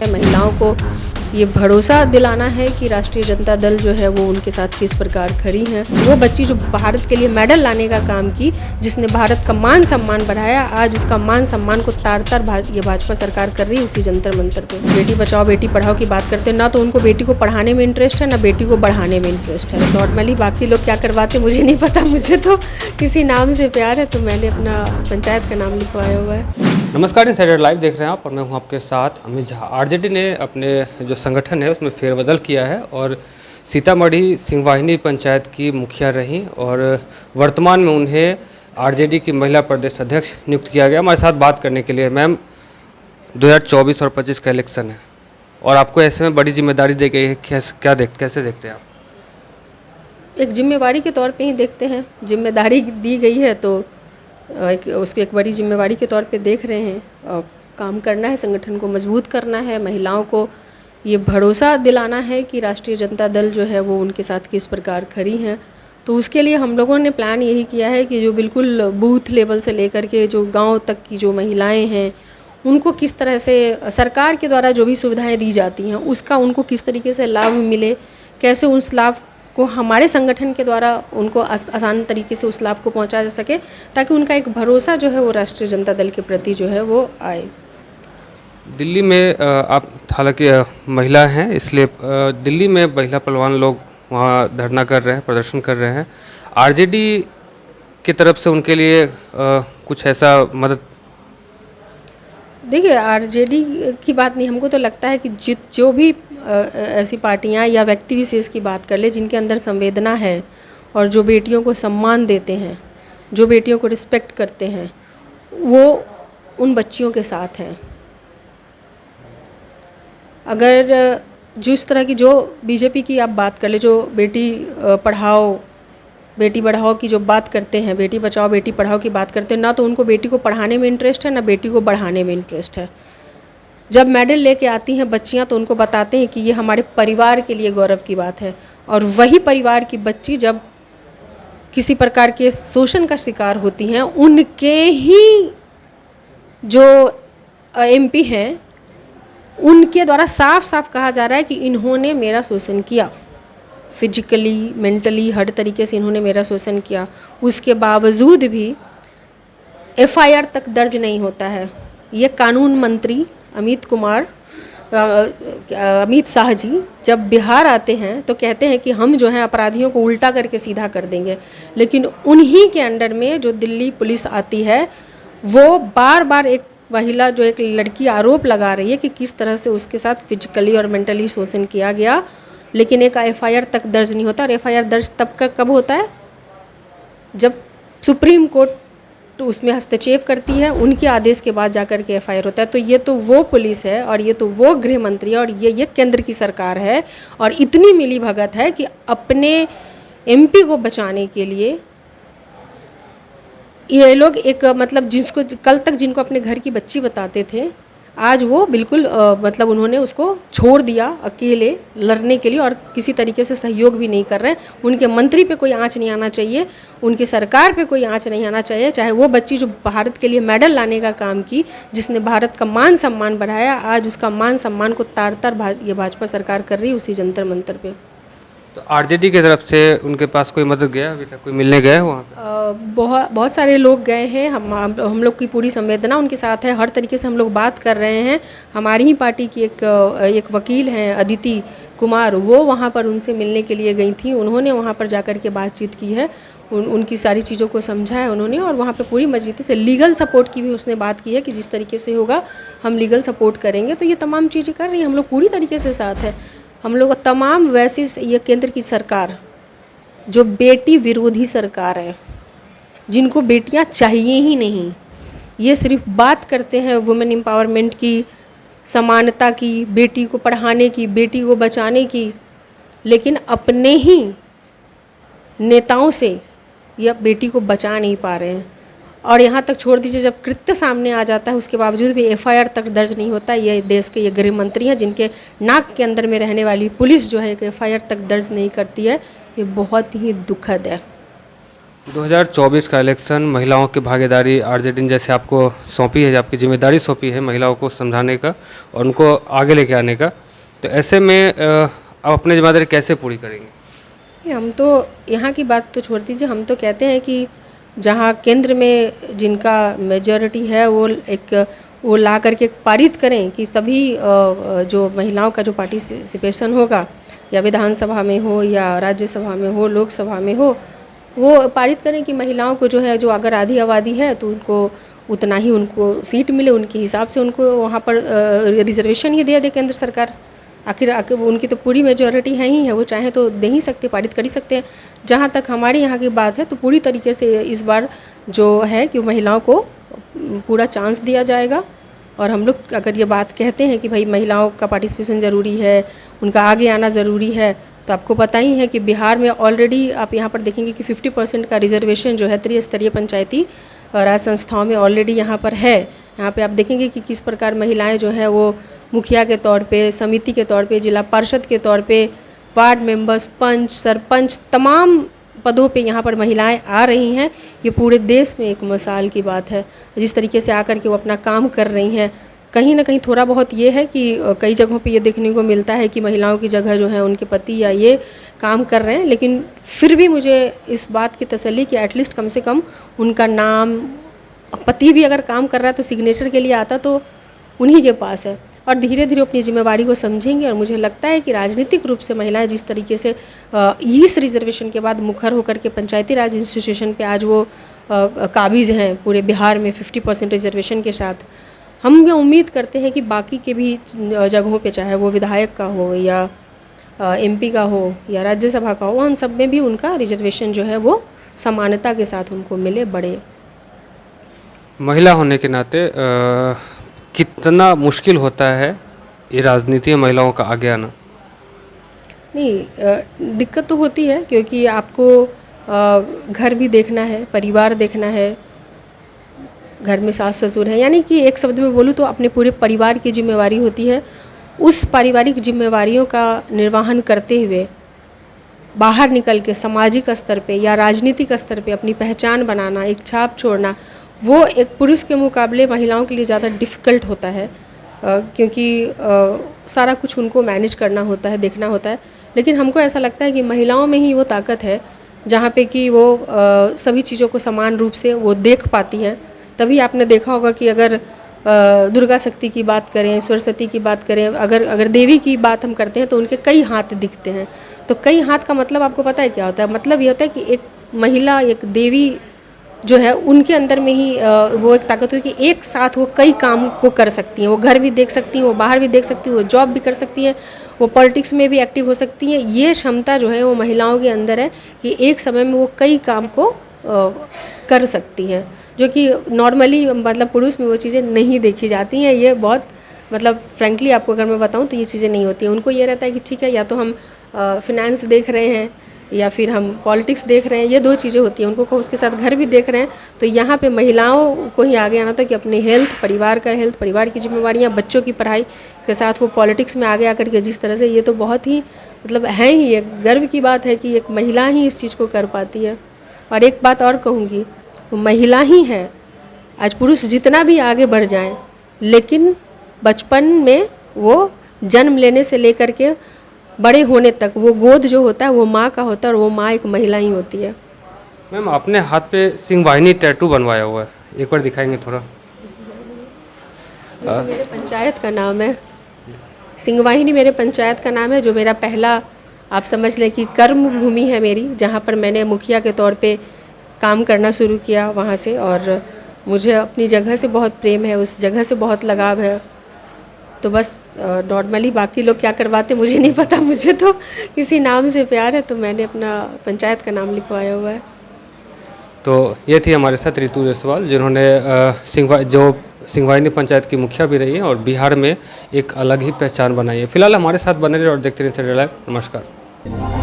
महिलाओं को ये भरोसा दिलाना है कि राष्ट्रीय जनता दल जो है वो उनके साथ किस प्रकार खड़ी है। वो बच्ची जो भारत के लिए मेडल लाने का काम की, जिसने भारत का मान सम्मान बढ़ाया, आज उसका मान सम्मान को तार ये भाजपा सरकार कर रही है उसी जंतर मंतर पे। बेटी बचाओ बेटी पढ़ाओ की बात करते हैं ना, तो उनको बेटी को पढ़ाने में इंटरेस्ट है ना बेटी को बढ़ाने में इंटरेस्ट है। नॉर्मली बाकी लोग क्या करवाते मुझे नहीं पता, मुझे तो किसी नाम से प्यार है तो मैंने अपना पंचायत का नाम लिखवाया हुआ है। नमस्कार, इनसाइडर लाइव देख रहे हैं आप और मैं हूं आपके साथ अमित झा। आरजेडी ने अपने जो संगठन है उसमें फेरबदल किया है और सीतामढ़ी सिंहवाहिनी पंचायत की मुखिया रहीं और वर्तमान में उन्हें आरजेडी की महिला प्रदेश अध्यक्ष नियुक्त किया गया। हमारे साथ बात करने के लिए मैम 2024 और 25 का इलेक्शन है और आपको ऐसे में बड़ी जिम्मेदारी दी गई है, कैसे देखते हैं आप? एक जिम्मेवारी के तौर पे ही देखते हैं। जिम्मेदारी दी गई है तो उसको एक बड़ी जिम्मेवारी के तौर पे देख रहे हैं। और काम करना है, संगठन को मजबूत करना है, महिलाओं को ये भरोसा दिलाना है कि राष्ट्रीय जनता दल जो है वो उनके साथ किस प्रकार खड़ी हैं। तो उसके लिए हम लोगों ने प्लान यही किया है कि जो बिल्कुल बूथ लेवल से लेकर के जो गांव तक की जो महिलाएं हैं उनको किस तरह से सरकार के द्वारा जो भी सुविधाएं दी जाती हैं उसका उनको किस तरीके से लाभ मिले, कैसे उस लाभ को हमारे संगठन के द्वारा उनको आसान तरीके से उस लाभ को पहुंचा जा सके, ताकि उनका एक भरोसा जो है वो राष्ट्रीय जनता दल के प्रति जो है वो आए। दिल्ली में आप हालांकि महिला हैं, इसलिए दिल्ली में महिला पहलवान लोग वहाँ धरना कर रहे हैं, प्रदर्शन कर रहे हैं। आरजेडी की तरफ से उनके लिए कुछ ऐसा मदद? देखिए, आरजेडी की बात नहीं, हमको तो लगता है कि जो भी ऐसी पार्टियां या व्यक्ति विशेष की बात कर ले जिनके अंदर संवेदना है और जो बेटियों को सम्मान देते हैं, जो बेटियों को रिस्पेक्ट करते हैं, वो उन बच्चियों के साथ हैं। अगर जिस तरह की जो बीजेपी की आप बात कर ले, जो बेटी पढ़ाओ बेटी बढ़ाओ की जो बात करते हैं, बेटी बचाओ बेटी पढ़ाओ की बात करते हैं ना, तो उनको बेटी को पढ़ाने में इंटरेस्ट है ना बेटी को बढ़ाने में इंटरेस्ट है। जब मेडल लेके आती हैं बच्चियां तो उनको बताते हैं कि ये हमारे परिवार के लिए गौरव की बात है, और वही परिवार की बच्ची जब किसी प्रकार के शोषण का शिकार होती हैं, उनके ही जो एमपी हैं उनके द्वारा साफ साफ कहा जा रहा है कि इन्होंने मेरा शोषण किया, फिजिकली मेंटली हर तरीके से इन्होंने मेरा शोषण किया। उसके बावजूद भी एफआईआर तक दर्ज नहीं होता है। ये कानून मंत्री अमित शाह जी जब बिहार आते हैं तो कहते हैं कि हम जो है अपराधियों को उल्टा करके सीधा कर देंगे, लेकिन उन्हीं के अंडर में जो दिल्ली पुलिस आती है वो बार बार एक महिला जो एक लड़की आरोप लगा रही है कि किस तरह से उसके साथ फिजिकली और मेंटली शोषण किया गया, लेकिन एक एफआईआर तक दर्ज नहीं होता। और एफआईआर दर्ज कब होता है? जब सुप्रीम कोर्ट उसमें हस्तक्षेप करती है, उनके आदेश के बाद जाकर के एफआईआर होता है। तो ये तो वो पुलिस है और ये तो वो गृह मंत्री है और ये केंद्र की सरकार है, और इतनी मिली भगत है कि अपने एमपी को बचाने के लिए ये लोग एक मतलब जिसको कल तक जिनको अपने घर की बच्ची बताते थे, आज वो बिल्कुल मतलब उन्होंने उसको छोड़ दिया अकेले लड़ने के लिए और किसी तरीके से सहयोग भी नहीं कर रहे हैं। उनके मंत्री पे कोई आंच नहीं आना चाहिए, उनकी सरकार पे कोई आंच नहीं आना चाहिए। चाहे वो बच्ची जो भारत के लिए मेडल लाने का काम की, जिसने भारत का मान सम्मान बढ़ाया, आज उसका मान सम्मान को तार ये भाजपा सरकार कर रही है उसी जंतर मंतर पे। तो आरजेडी की तरफ से उनके पास कोई मदद गया अभी तक? कोई मिलने गए वहाँ पे? बहुत सारे लोग गए हैं। हम लोग की पूरी संवेदना उनके साथ है, हर तरीके से हम लोग बात कर रहे हैं। हमारी ही पार्टी की एक वकील हैं अदिति कुमार, वो वहाँ पर उनसे मिलने के लिए गई थी। उन्होंने वहाँ पर जाकर के बातचीत की है, उनकी सारी चीज़ों को समझा है उन्होंने, और वहाँ पे पूरी मजबूती से लीगल सपोर्ट की भी उसने बात की है कि जिस तरीके से होगा हम लीगल सपोर्ट करेंगे। तो ये तमाम चीज़ें कर रही हैं, हम लोग पूरी तरीके से साथ है। हम लोग तमाम वैसे ये केंद्र की सरकार जो बेटी विरोधी सरकार है, जिनको बेटियां चाहिए ही नहीं, ये सिर्फ बात करते हैं वुमेन एम्पावरमेंट की, समानता की, बेटी को पढ़ाने की, बेटी को बचाने की, लेकिन अपने ही नेताओं से यह बेटी को बचा नहीं पा रहे हैं। और यहाँ तक छोड़ दीजिए, जब कृत्य सामने आ जाता है उसके बावजूद भी एफआईआर तक दर्ज नहीं होता। ये देश के ये गृह मंत्री हैं जिनके नाक के अंदर में रहने वाली पुलिस जो है एफआईआर तक दर्ज नहीं करती है। ये बहुत ही दुखद है। 2024 का इलेक्शन महिलाओं की भागीदारी आरजेडी ने जैसे आपको सौंपी है, आपकी जिम्मेदारी सौंपी है महिलाओं को समझाने का और उनको आगे लेके आने का, तो ऐसे में आप अपनी जिम्मेदारी कैसे पूरी करेंगे? हम तो यहाँ की बात तो छोड़ दीजिए, हम तो कहते हैं कि जहाँ केंद्र में जिनका मेजॉरिटी है वो ला करके पारित करें कि सभी जो महिलाओं का जो पार्टिसिपेशन होगा, या विधानसभा में हो या राज्यसभा में हो, लोकसभा में हो, वो पारित करें कि महिलाओं को जो है, जो अगर आधी आबादी है तो उनको उतना ही उनको सीट मिले, उनके हिसाब से उनको वहाँ पर रिजर्वेशन ही दे केंद्र सरकार। आखिर उनकी तो पूरी मेजॉरिटी है ही है, वो चाहे तो दे ही सकते, पारित कर ही सकते हैं। जहाँ तक हमारे यहाँ की बात है तो पूरी तरीके से इस बार जो है कि महिलाओं को पूरा चांस दिया जाएगा। और हम लोग अगर ये बात कहते हैं कि भाई महिलाओं का पार्टिसिपेशन ज़रूरी है, उनका आगे आना ज़रूरी है, तो आपको पता ही है कि बिहार में ऑलरेडी आप यहाँ पर देखेंगे कि 50% का रिजर्वेशन जो है त्रिस्तरीय पंचायती राज संस्थाओं में ऑलरेडी यहाँ पर है। यहाँ पे आप देखेंगे कि किस प्रकार महिलाएं जो है वो मुखिया के तौर पे, समिति के तौर पे, जिला पार्षद के तौर पे, वार्ड मेंबर्स, पंच, सरपंच, तमाम पदों पे यहाँ पर महिलाएं आ रही हैं। ये पूरे देश में एक मिसाल की बात है जिस तरीके से आकर के वो अपना काम कर रही हैं। कहीं ना कहीं थोड़ा बहुत ये है कि कई जगहों पे ये देखने को मिलता है कि महिलाओं की जगह जो है उनके पति या ये काम कर रहे हैं, लेकिन फिर भी मुझे इस बात की तसल्ली कि एटलीस्ट कम से कम उनका नाम, पति भी अगर काम कर रहा है तो सिग्नेचर के लिए आता तो उन्हीं के पास है। और धीरे धीरे अपनी जिम्मेवारी को समझेंगे। और मुझे लगता है कि राजनीतिक रूप से महिलाएं जिस तरीके से इस रिजर्वेशन के बाद मुखर होकर के पंचायती राज इंस्टीट्यूशन पे आज वो काबिज हैं पूरे बिहार में 50% रिजर्वेशन के साथ, हम ये उम्मीद करते हैं कि बाकी के भी जगहों पे, चाहे वो विधायक का हो या एमपी का हो या राज्यसभा का हो, उन सब में भी उनका रिजर्वेशन जो है वो समानता के साथ उनको मिले, बढ़े। महिला होने के नाते कितना मुश्किल होता है ये राजनीति में महिलाओं का आगे आना? नहीं, दिक्कत तो होती है क्योंकि आपको घर भी देखना है, परिवार देखना है, घर में सास ससुर है, यानी कि एक शब्द में बोलूँ तो अपने पूरे परिवार की जिम्मेवारी होती है। उस पारिवारिक जिम्मेवारियों का निर्वहन करते हुए बाहर निकल के सामाजिक स्तर पे या राजनीतिक स्तर पे अपनी पहचान बनाना, एक छाप छोड़ना, वो एक पुरुष के मुकाबले महिलाओं के लिए ज़्यादा डिफ़िकल्ट होता है क्योंकि सारा कुछ उनको मैनेज करना होता है, देखना होता है। लेकिन हमको ऐसा लगता है कि महिलाओं में ही वो ताकत है जहाँ पे कि वो सभी चीज़ों को समान रूप से वो देख पाती हैं। तभी आपने देखा होगा कि अगर दुर्गा शक्ति की बात करें, सरस्वती की बात करें, अगर देवी की बात हम करते हैं तो उनके कई हाथ दिखते हैं। तो कई हाथ का मतलब आपको पता है क्या होता है? मतलब ये होता है कि एक महिला, एक देवी जो है उनके अंदर में ही वो एक ताकत होती है कि एक साथ वो कई काम को कर सकती हैं। वो घर भी देख सकती हैं, वो बाहर भी देख सकती हैं, वो जॉब भी कर सकती हैं, वो पॉलिटिक्स में भी एक्टिव हो सकती हैं। ये क्षमता जो है वो महिलाओं के अंदर है कि एक समय में वो कई काम को कर सकती हैं, जो कि नॉर्मली मतलब पुरुष में वो चीज़ें नहीं देखी जाती हैं। ये बहुत मतलब फ्रेंकली आपको अगर मैं बताऊं तो ये चीज़ें नहीं होती हैं। उनको ये रहता है कि ठीक है, या तो हम फिनेंस देख रहे हैं या फिर हम पॉलिटिक्स देख रहे हैं, ये दो चीज़ें होती हैं। उनको उसके साथ घर भी देख रहे हैं। तो यहाँ पे महिलाओं को ही आगे आना था कि अपने हेल्थ, परिवार का हेल्थ, परिवार की जिम्मेवारियाँ, बच्चों की पढ़ाई के साथ वो पॉलिटिक्स में आगे आकर के जिस तरह से, ये तो बहुत ही मतलब है ही एक गर्व की बात है कि एक महिला ही इस चीज़ को कर पाती है। और एक बात और कहूँगी, महिला ही है, आज पुरुष जितना भी आगे बढ़ जाएं, लेकिन बचपन में वो जन्म लेने से लेकर के बड़े होने तक वो गोद जो होता है वो माँ का होता है, और वो माँ एक महिला ही होती है। मैम, आपने हाथ पे सिंहवाहिनी टैटू बनवाया हुआ है, एक बार दिखाएंगे थोड़ा? मेरे पंचायत का नाम है सिंहवाहिनी, मेरे पंचायत का नाम है, जो मेरा पहला, आप समझ लें कि कर्म भूमि है मेरी, जहाँ पर मैंने मुखिया के तौर पे काम करना शुरू किया वहाँ से। और मुझे अपनी जगह से बहुत प्रेम है, उस जगह से बहुत लगाव है। तो बस नॉर्मली बाकी लोग क्या करवाते मुझे नहीं पता, मुझे तो किसी नाम से प्यार है, तो मैंने अपना पंचायत का नाम लिखवाया हुआ है। तो ये थी हमारे साथ रितु जायसवाल, जिन्होंने सिंहवाहिनी पंचायत की मुखिया भी रही है और बिहार में एक अलग ही पहचान बनाई है। फिलहाल हमारे साथ बने रहे और देखते रहिए लाइव। नमस्कार।